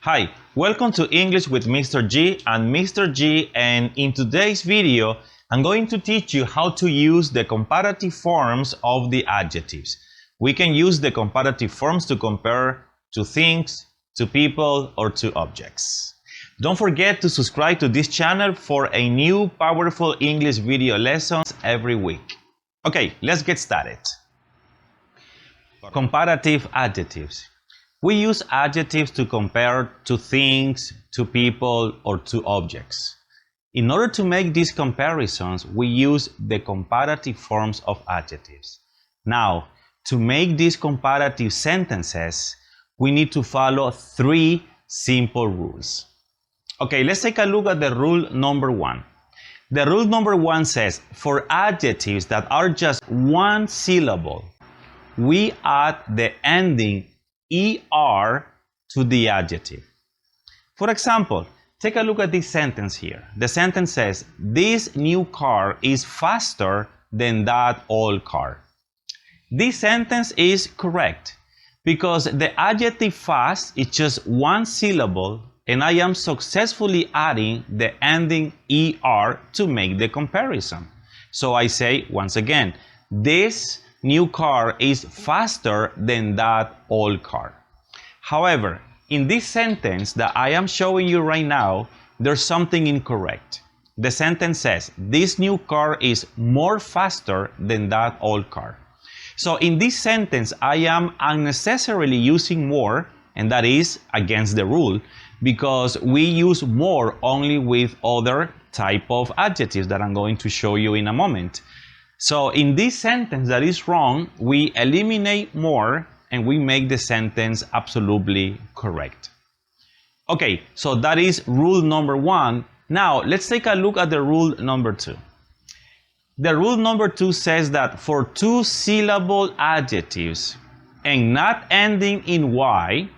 Hi, welcome to English with Mr. G and Mr. G, and in today's video I'm going to teach you how to use the comparative forms of the adjectives. We can use the comparative forms to compare to things, to people, or to objects. Don't forget to subscribe to this channel for a new powerful English video lessons every week. Okay, let's get started. Comparative adjectives. We use adjectives to compare to things, to people, or to objects. In order to make these comparisons, we use the comparative forms of adjectives. Now, to make these comparative sentences, we need to follow three simple rules. Okay, let's take a look at the rule number one. The rule number one says, for adjectives that are just one syllable, we add the ending ER to the adjective. For example, take a look at this sentence here. The sentence says, this new car is faster than that old car. This sentence is correct because the adjective fast is just one syllable and I am successfully adding the ending ER to make the comparison. So I say once again, this new car is faster than that old car. However, in this sentence that I am showing you right now, there's something incorrect. The sentence says, this new car is more faster than that old car. So in this sentence, I am unnecessarily using more, and that is against the rule, because we use more only with other type of adjectives that I'm going to show you in a moment. So in this sentence that is wrong, we eliminate more and we make the sentence absolutely correct. Okay, so that is rule number one. Now let's take a look at the rule number two. The rule number two says that for two-syllable adjectives and not ending in Y,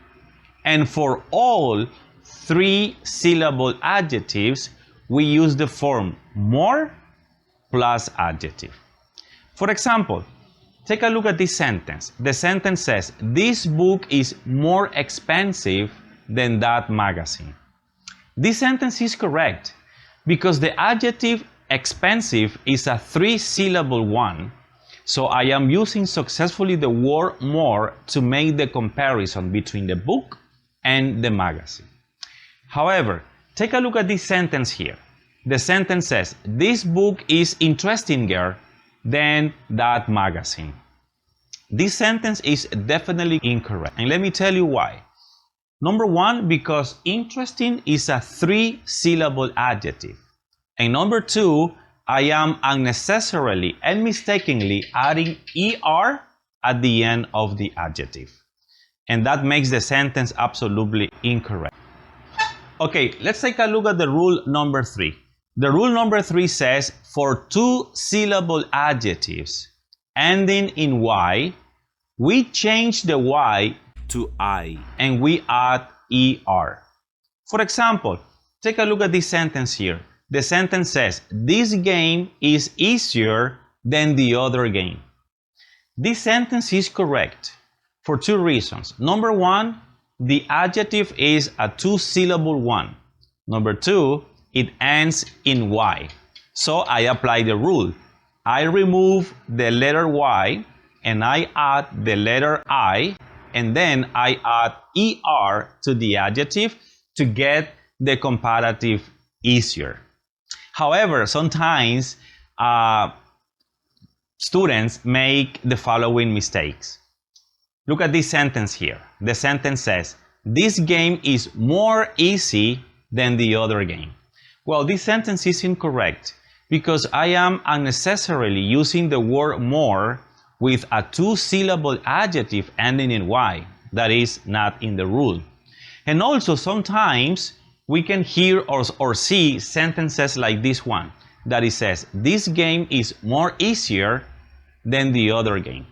and for all three-syllable adjectives, we use the form more plus adjective. For example, take a look at this sentence. The sentence says, this book is more expensive than that magazine. This sentence is correct because the adjective expensive is a three-syllable one. So I am using successfully the word more to make the comparison between the book and the magazine. However, take a look at this sentence here. The sentence says, this book is interestinger than that magazine. This sentence is definitely incorrect. And let me tell you why. Number one, because interesting is a three-syllable adjective. And number two, I am unnecessarily and mistakenly adding ER at the end of the adjective. And that makes the sentence absolutely incorrect. Okay, let's take a look at the rule number three. The rule number three says, for two-syllable adjectives ending in Y, we change the Y to I and we add ER. For example, take a look at this sentence here. The sentence says, this game is easier than the other game. This sentence is correct for two reasons. Number one, the adjective is a two-syllable one. Number two, it ends in Y. So I apply the rule. I remove the letter Y and I add the letter I, and then I add ER to the adjective to get the comparative easier. However, sometimes students make the following mistakes. Look at this sentence here. The sentence says, this game is more easy than the other game. Well, this sentence is incorrect because I am unnecessarily using the word more with a two-syllable adjective ending in Y. That is not in the rule. And also sometimes we can hear or see sentences like this one that it says, this game is more easier than the other game.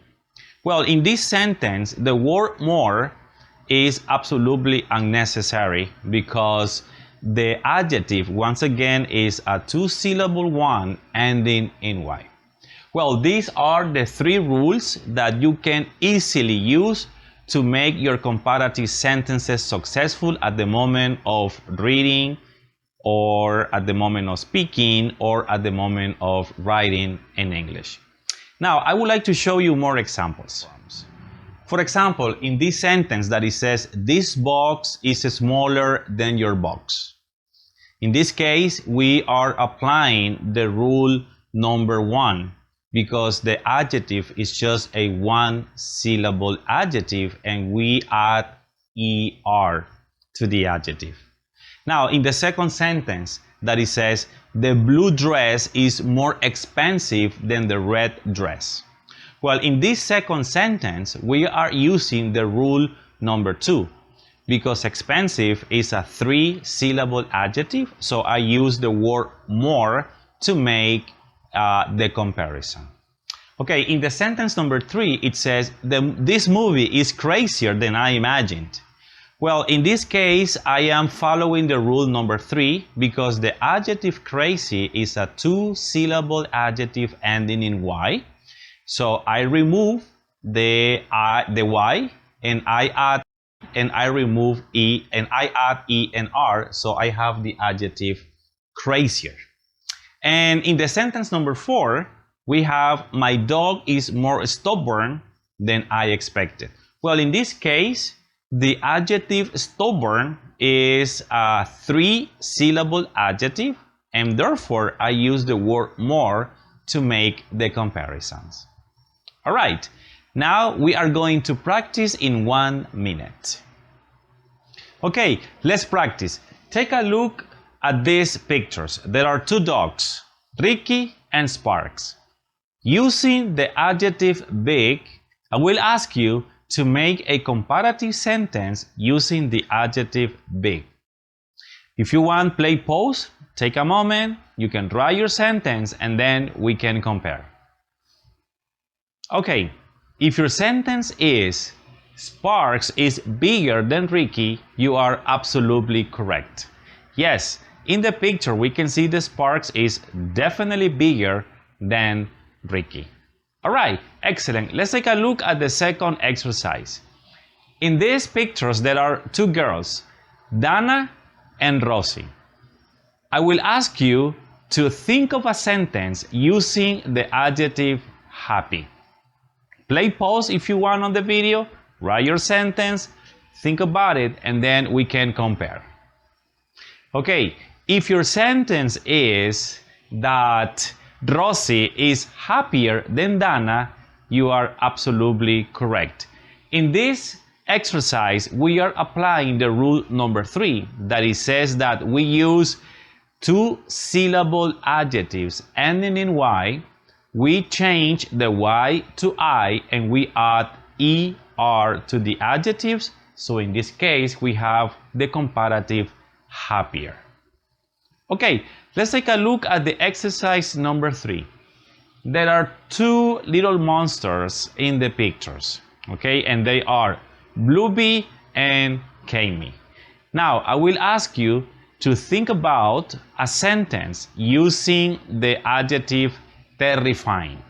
Well, in this sentence, the word more is absolutely unnecessary because the adjective, once again, is a two-syllable one ending in Y. Well, these are the three rules that you can easily use to make your comparative sentences successful at the moment of reading, or at the moment of speaking, or at the moment of writing in English. Now, I would like to show you more examples. For example, in this sentence that it says, this box is smaller than your box. In this case, we are applying the rule number 1 because the adjective is just a one-syllable adjective and we add ER to the adjective. Now, in the second sentence that it says, the blue dress is more expensive than the red dress. Well, in this second sentence, we are using the rule number 2 because expensive is a 3-syllable adjective, so I use the word more to make the comparison. Okay, in the sentence number 3, it says, this movie is crazier than I imagined. Well, in this case, I am following the rule number 3 because the adjective crazy is a 2-syllable adjective ending in Y. So I remove the Y and I remove E and I add E and R, so I have the adjective crazier. And in the sentence number 4, we have my dog is more stubborn than I expected. Well, in this case, the adjective stubborn is a 3-syllable adjective, and therefore I use the word more to make the comparisons. All right, now we are going to practice in 1 minute. Okay, let's practice. Take a look at these pictures. There are 2 dogs, Ricky and Sparks. Using the adjective big, I will ask you to make a comparative sentence using the adjective big. If you want, play pause, take a moment, you can write your sentence and then we can compare. Okay, if your sentence is Sparks is bigger than Ricky, you are absolutely correct. Yes, in the picture we can see the Sparks is definitely bigger than Ricky. All right, excellent. Let's take a look at the second exercise. In these pictures, there are 2 girls, Dana and Rosie. I will ask you to think of a sentence using the adjective happy. Play pause if you want on the video, write your sentence, think about it, and then we can compare. Okay, if your sentence is that Rosie is happier than Dana, you are absolutely correct. In this exercise, we are applying the rule number 3 that it says that we use 2-syllable adjectives ending in Y. We change the Y to I and we add ER to the adjectives. So in this case, we have the comparative happier. Okay, let's take a look at the exercise number 3. There are 2 little monsters in the pictures, okay, and they are Bluebee and Kami. Now, I will ask you to think about a sentence using the adjective terrifying,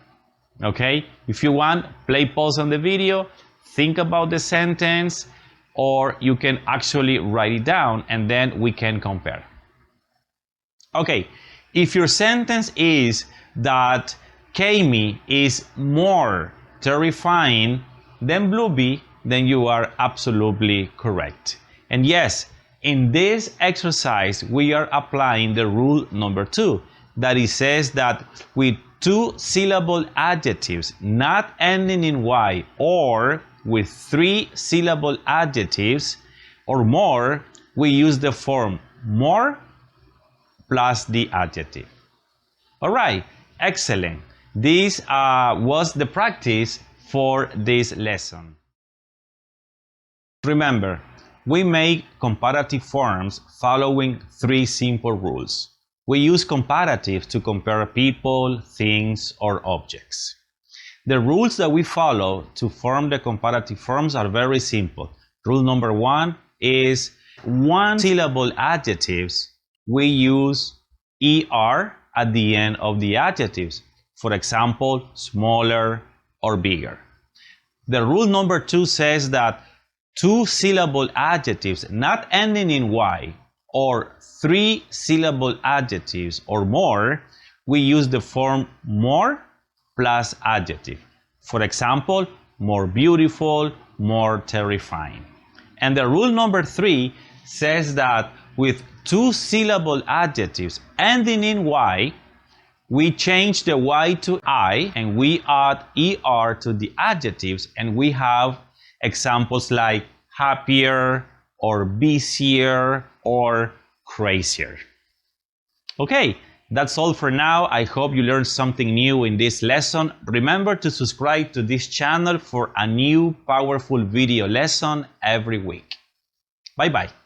okay? If you want, play pause on the video, think about the sentence, or you can actually write it down and then we can compare. Okay, if your sentence is that Kami is more terrifying than Bluebee, then you are absolutely correct. And yes, in this exercise, we are applying the rule number 2, that it says that with 2-syllable adjectives not ending in Y or with 3-syllable adjectives or more, we use the form more plus the adjective. All right, excellent. This was the practice for this lesson. Remember, we make comparative forms following 3 simple rules. We use comparative to compare people, things, or objects. The rules that we follow to form the comparative forms are very simple. Rule number 1 is 1-syllable adjectives. We use ER at the end of the adjectives. For example, smaller or bigger. The rule number 2 says that two-syllable adjectives not ending in Y or three-syllable adjectives or more, we use the form more plus adjective. For example, more beautiful, more terrifying. And the rule number 3 says that with two-syllable adjectives ending in Y, we change the Y to I and we add ER to the adjectives, and we have examples like happier or busier or crazier. Okay, that's all for now. I hope you learned something new in this lesson. Remember to subscribe to this channel for a new powerful video lesson every week. Bye bye.